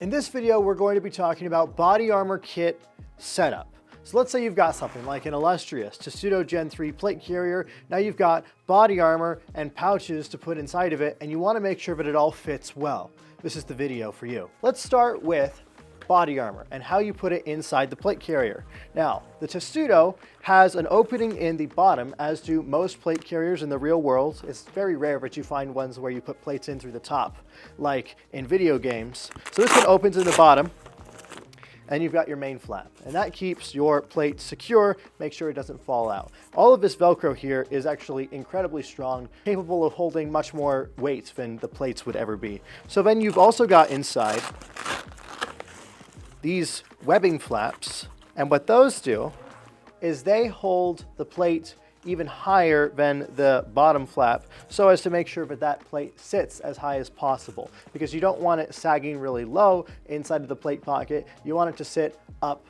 In this video, we're going to be talking about body armor kit setup. So let's say you've got something like an illustrious Testudo Gen 3 plate carrier. Now you've got body armor and pouches to put inside of it, and you want to make sure that it all fits well. This is the video for you. Let's start with body armor and how you put it inside the plate carrier. Now, the Testudo has an opening in the bottom, as do most plate carriers in the real world. It's very rare that you find ones where you put plates in through the top, like in video games. So this one opens in the bottom, and you've got your main flap, and that keeps your plate secure, make sure it doesn't fall out. All of this Velcro here is actually incredibly strong, capable of holding much more weight than the plates would ever be. So then you've also got inside these webbing flaps, and what those do is they hold the plate even higher than the bottom flap, so as to make sure that that plate sits as high as possible, because you don't want it sagging really low inside of the plate pocket. You want it to sit up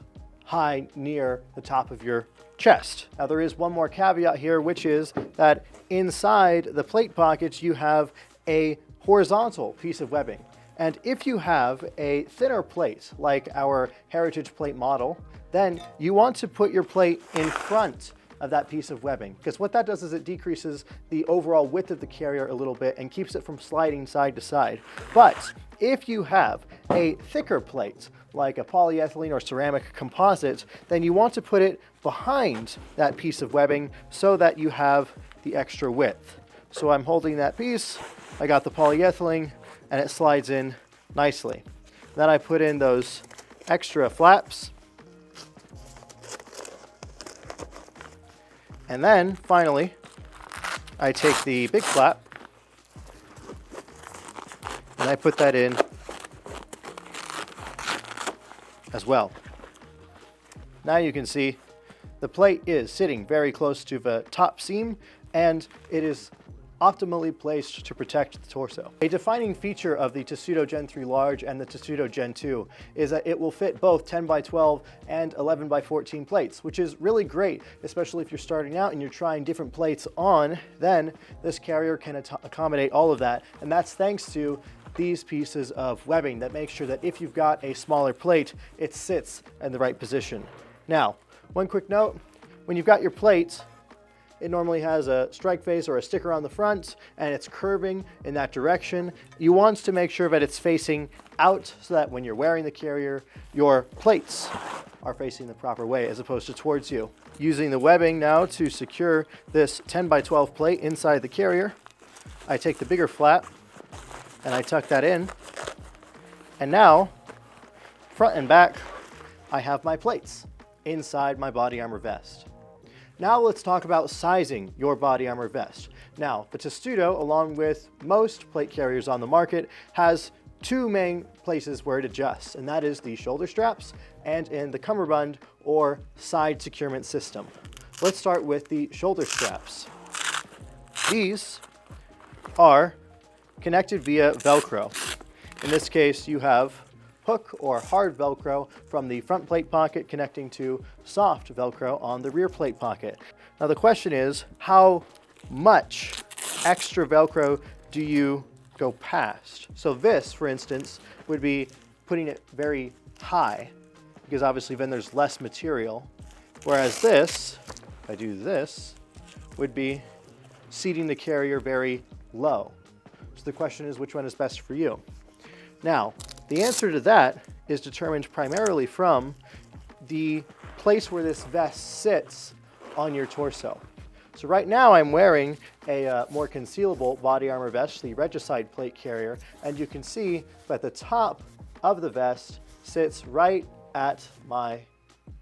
high near the top of your chest. Now there is one more caveat here, which is that inside the plate pockets you have a horizontal piece of webbing. And if you have a thinner plate, like our Heritage plate model, then you want to put your plate in front of that piece of webbing, because what that does is it decreases the overall width of the carrier a little bit and keeps it from sliding side to side. But if you have a thicker plate, like a polyethylene or ceramic composite, then you want to put it behind that piece of webbing so that you have the extra width. So I'm holding that piece, I got the polyethylene, and it slides in nicely. Then I put in those extra flaps. And then finally, I take the big flap and I put that in as well. Now you can see the plate is sitting very close to the top seam, and it is optimally placed to protect the torso. A defining feature of the Testudo Gen 3 Large and the Testudo Gen 2 is that it will fit both 10 by 12 and 11 by 14 plates, which is really great, especially if you're starting out and you're trying different plates on. Then this carrier can accommodate all of that, and that's thanks to these pieces of webbing that make sure that if you've got a smaller plate, it sits in the right position. Now, one quick note, when you've got your plate, it normally has a strike face or a sticker on the front, and it's curving in that direction. You want to make sure that it's facing out so that when you're wearing the carrier, your plates are facing the proper way as opposed to towards you. Using the webbing now to secure this 10 by 12 plate inside the carrier, I take the bigger flap and I tuck that in. And now, front and back, I have my plates inside my body armor vest. Now let's talk about sizing your body armor vest. Now, the Testudo, along with most plate carriers on the market, has two main places where it adjusts, and that is the shoulder straps and in the Cumberbund or side securement system. Let's start with the shoulder straps. These are connected via Velcro. In this case, you have hook or hard Velcro from the front plate pocket connecting to soft Velcro on the rear plate pocket. Now the question is, how much extra Velcro do you go past? So this, for instance, would be putting it very high, because obviously then there's less material. Whereas this, if I do this, would be seating the carrier very low. So the question is, which one is best for you? Now, the answer to that is determined primarily from the place where this vest sits on your torso. So right now I'm wearing a more concealable body armor vest, the Regicide plate carrier, and you can see that the top of the vest sits right at my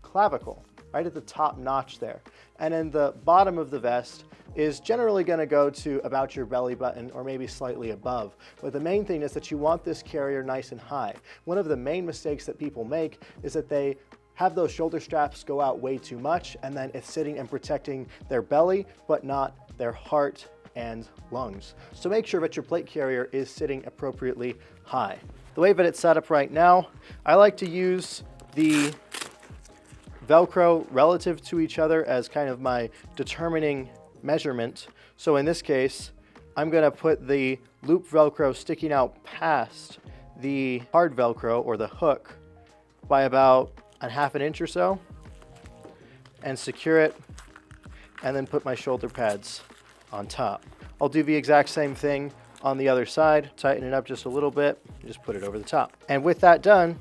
clavicle, right at the top notch there. And then the bottom of the vest is generally going to go to about your belly button or maybe slightly above. But the main thing is that you want this carrier nice and high. One of the main mistakes that people make is that they have those shoulder straps go out way too much, and then it's sitting and protecting their belly, but not their heart and lungs. So make sure that your plate carrier is sitting appropriately high. The way that it's set up right now, I like to use the Velcro relative to each other as kind of my determining measurement. So in this case, I'm going to put the loop Velcro sticking out past the hard Velcro or the hook by about a half an inch or so and secure it, and then put my shoulder pads on top. I'll do the exact same thing on the other side, tighten it up just a little bit, just put it over the top. And with that done,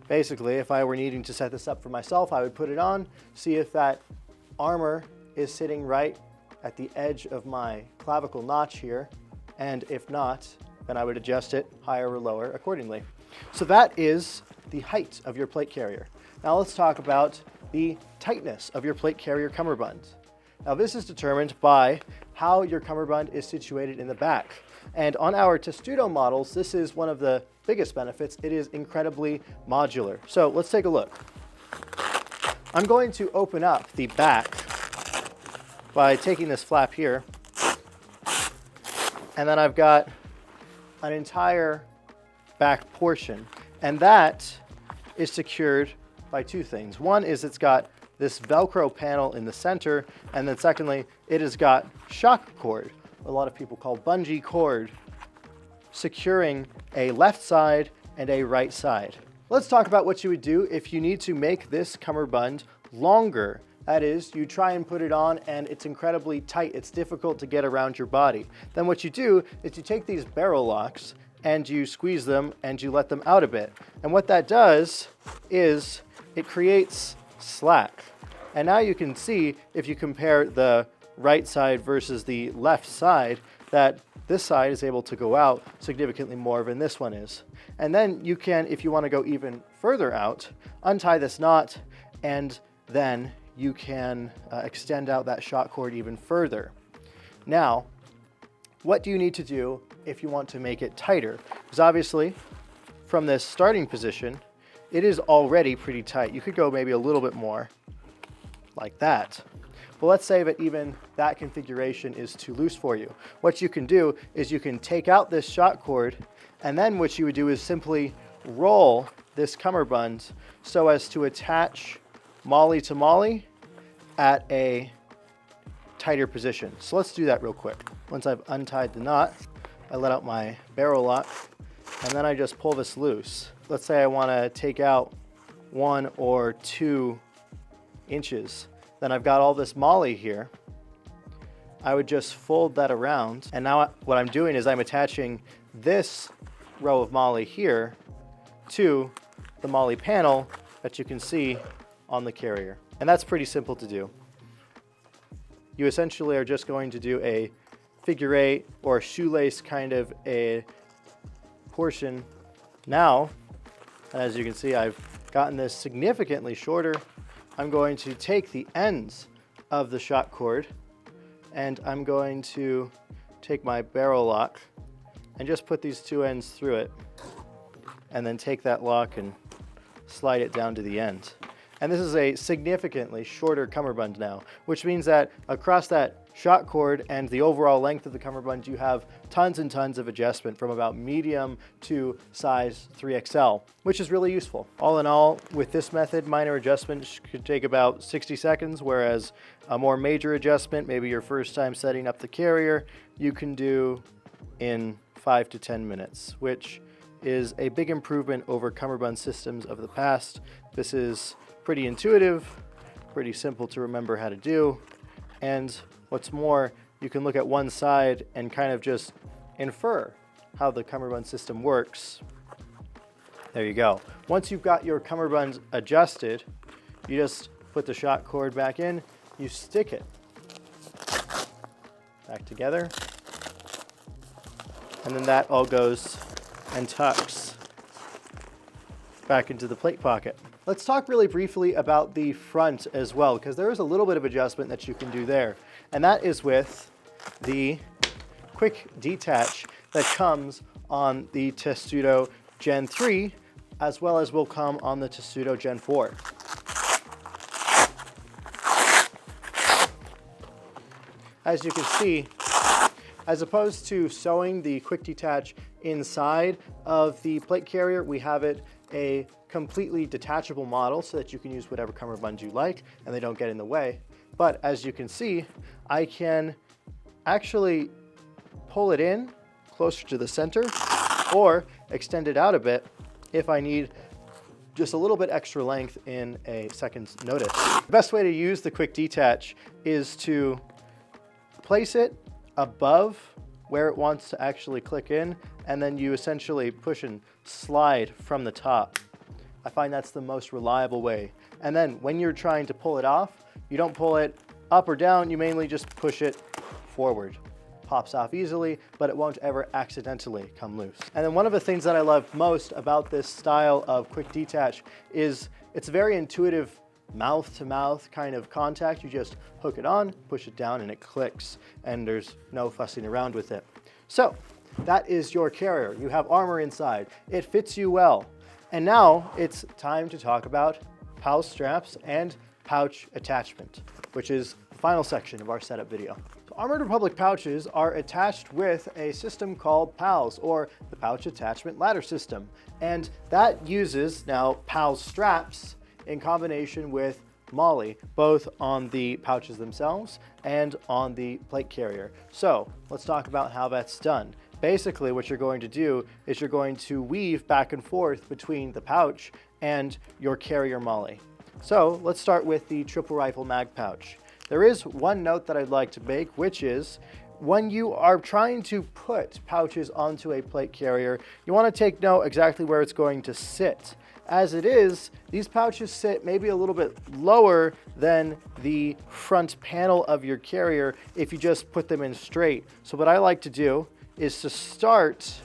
basically, if I were needing to set this up for myself, I would put it on, see if that armor is sitting right at the edge of my clavicle notch here, and if not, then I would adjust it higher or lower accordingly. So that is the height of your plate carrier. Now let's talk about the tightness of your plate carrier cummerbund. Now this is determined by how your cummerbund is situated in the back. And on our testudo models, this is one of the biggest benefits. It is incredibly modular. So let's take a look. I'm going to open up the back by taking this flap here, and then I've got an entire back portion, and that is secured by two things. One is it's got this Velcro panel in the center, and then secondly, it has got shock cord, a lot of people call bungee cord, securing a left side and a right side. Let's talk about what you would do if you need to make this cummerbund longer. That is, you try and put it on and it's incredibly tight. It's difficult to get around your body. Then what you do is you take these barrel locks and you squeeze them and you let them out a bit. And what that does is it creates slack. And now you can see, if you compare the right side versus the left side, that this side is able to go out significantly more than this one is. And then you can, if you want to go even further out, untie this knot, and then you can extend out that shock cord even further. Now, what do you need to do if you want to make it tighter? Because obviously, from this starting position, it is already pretty tight. You could go maybe a little bit more, like that. But let's say that even that configuration is too loose for you. What you can do is you can take out this shock cord, and then what you would do is simply roll this cummerbund so as to attach molly to molly at a tighter position. So let's do that real quick. Once I've untied the knot, I let out my barrel lock, and then I just pull this loose. Let's say I want to take out 1 or 2 inches. Then I've got all this molly here. I would just fold that around, and now what I'm doing is I'm attaching this row of molly here to the molly panel that you can see on the carrier. And that's pretty simple to do. You essentially are just going to do a figure 8 or shoelace kind of a portion. Now, as you can see, I've gotten this significantly shorter. I'm going to take the ends of the shock cord, and I'm going to take my barrel lock and just put these 2 ends through it, and then take that lock and slide it down to the end. And this is a significantly shorter cummerbund now, which means that across that shock cord and the overall length of the cummerbund, you have tons and tons of adjustment from about medium to size 3XL, which is really useful. All in all, with this method, minor adjustments could take about 60 seconds, whereas a more major adjustment, maybe your first time setting up the carrier, you can do in 5 to 10 minutes, which is a big improvement over cummerbund systems of the past. This is pretty intuitive, pretty simple to remember how to do, and what's more, you can look at one side and kind of just infer how the cummerbund system works. There you go. Once you've got your cummerbund adjusted, you just put the shock cord back in, you stick it back together, and then that all goes and tucks back into the plate pocket. Let's talk really briefly about the front as well, because there is a little bit of adjustment that you can do there. And that is with the quick detach that comes on the Testudo Gen 3, as well as will come on the Testudo Gen 4. As you can see, as opposed to sewing the quick detach inside of the plate carrier, we have it a completely detachable model so that you can use whatever cummerbund you like and they don't get in the way. But as you can see, I can actually pull it in closer to the center or extend it out a bit if I need just a little bit extra length in a second's notice. The best way to use the quick detach is to place it above where it wants to actually click in, and then you essentially push and slide from the top. I find that's the most reliable way. And then when you're trying to pull it off, you don't pull it up or down, you mainly just push it forward. Pops off easily, but it won't ever accidentally come loose. And then one of the things that I love most about this style of quick detach is it's very intuitive mouth-to-mouth kind of contact. You just hook it on, push it down, and it clicks, and there's no fussing around with it. So that is your carrier. You have armor inside. It fits you well. And now it's time to talk about PALS straps and pouch attachment, which is the final section of our setup video. Armored Republic pouches are attached with a system called PALS, or the Pouch Attachment Ladder System. And that uses now PALS straps in combination with MOLLE, both on the pouches themselves and on the plate carrier. So let's talk about how that's done. Basically, what you're going to do is you're going to weave back and forth between the pouch and your carrier MOLLE. So let's start with the triple rifle mag pouch. There is one note that I'd like to make, which is when you are trying to put pouches onto a plate carrier, you want to take note exactly where it's going to sit. As it is, these pouches sit maybe a little bit lower than the front panel of your carrier if you just put them in straight. So what I like to do is to start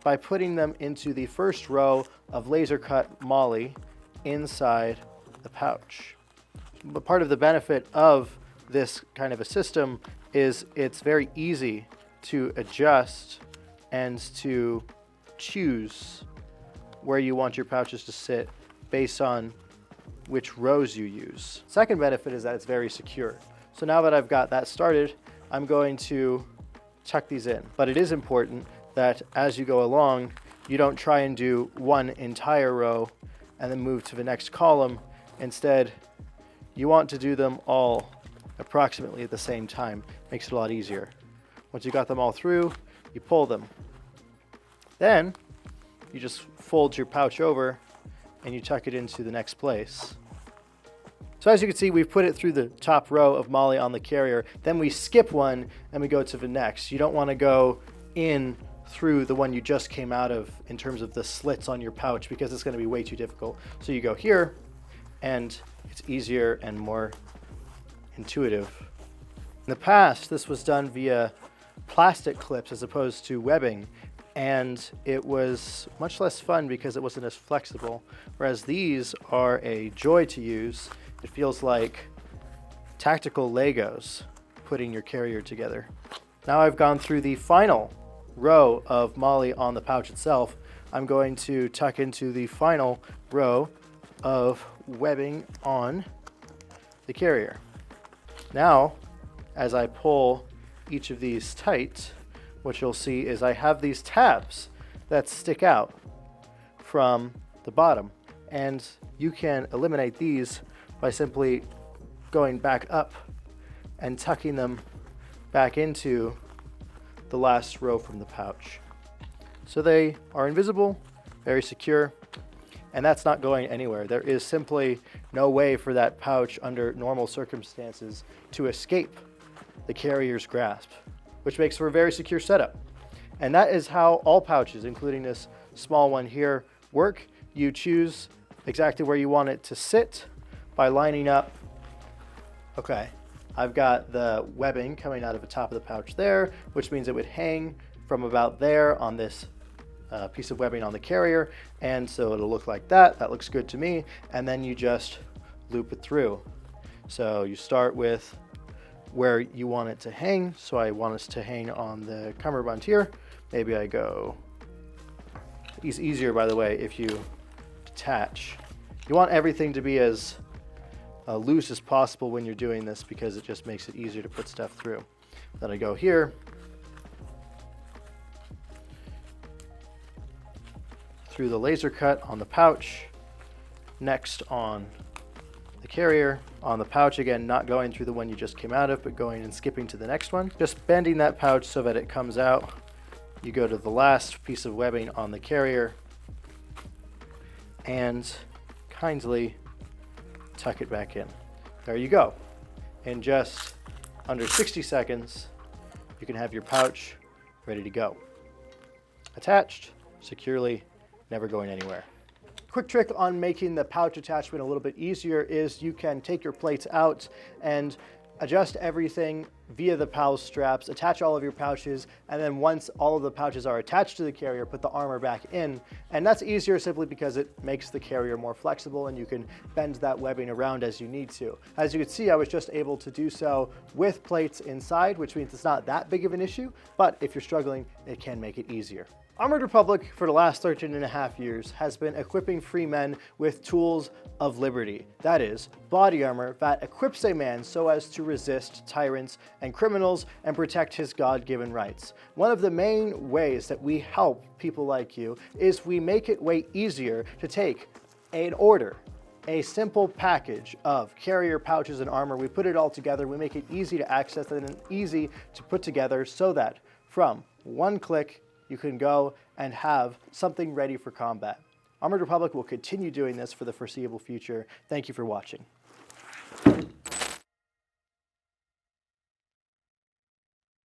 by putting them into the first row of laser cut MOLLE inside the pouch. But part of the benefit of this kind of a system is it's very easy to adjust and to choose where you want your pouches to sit based on which rows you use. Second benefit is that it's very secure. So now that I've got that started, I'm going to tuck these in. But it is important that as you go along, you don't try and do one entire row and then move to the next column. Instead, you want to do them all approximately at the same time. Makes it a lot easier. Once you got them all through, you pull them. Then you just fold your pouch over and you tuck it into the next place. So as you can see, we've put it through the top row of MOLLE on the carrier. Then we skip one and we go to the next. You don't want to go in through the one you just came out of in terms of the slits on your pouch, because it's going to be way too difficult. So you go here, and it's easier and more intuitive. In the past, this was done via plastic clips as opposed to webbing, and it was much less fun because it wasn't as flexible, whereas these are a joy to use. It feels like tactical Legos putting your carrier together. Now I've gone through the final row of MOLLE on the pouch itself. I'm going to tuck into the final row of webbing on the carrier. Now, as I pull each of these tight, what you'll see is I have these tabs that stick out from the bottom, and you can eliminate these by simply going back up and tucking them back into the last row from the pouch. So they are invisible, very secure, and that's not going anywhere. There is simply no way for that pouch under normal circumstances to escape the carrier's grasp, which makes for a very secure setup. And that is how all pouches, including this small one here, work. You choose exactly where you want it to sit by lining up. Okay, I've got the webbing coming out of the top of the pouch there, which means it would hang from about there on this piece of webbing on the carrier, and so it'll look like that. That looks good to me. And then you just loop it through. So you start with where you want it to hang. So I want us to hang on the cummerbund here. Maybe I go, it's easier, by the way, if you detach. You want everything to be as loose as possible when you're doing this, because it just makes it easier to put stuff through. Then I go here, through the laser cut on the pouch, next on the carrier, on the pouch again, not going through the one you just came out of, but going and skipping to the next one. Just bending that pouch so that it comes out you go to the last piece of webbing on the carrier and kindly tuck it back in. There you go. In just under 60 seconds, you can have your pouch ready to go. Attached, securely, never going anywhere. Quick trick on making the pouch attachment a little bit easier is you can take your plates out and adjust everything via the PAL straps, attach all of your pouches, and then once all of the pouches are attached to the carrier, put the armor back in. And that's easier simply because it makes the carrier more flexible and you can bend that webbing around as you need to. As you can see, I was just able to do so with plates inside, which means it's not that big of an issue, but if you're struggling, it can make it easier. Armored Republic, for the last 13.5 years, has been equipping free men with tools of liberty. That is, body armor that equips a man so as to resist tyrants and criminals and protect his God-given rights. One of the main ways that we help people like you is we make it way easier to take an order, a simple package of carrier pouches and armor. We put it all together, we make it easy to access and easy to put together so that from one click, you can go and have something ready for combat. Armored Republic will continue doing this for the foreseeable future. Thank you for watching.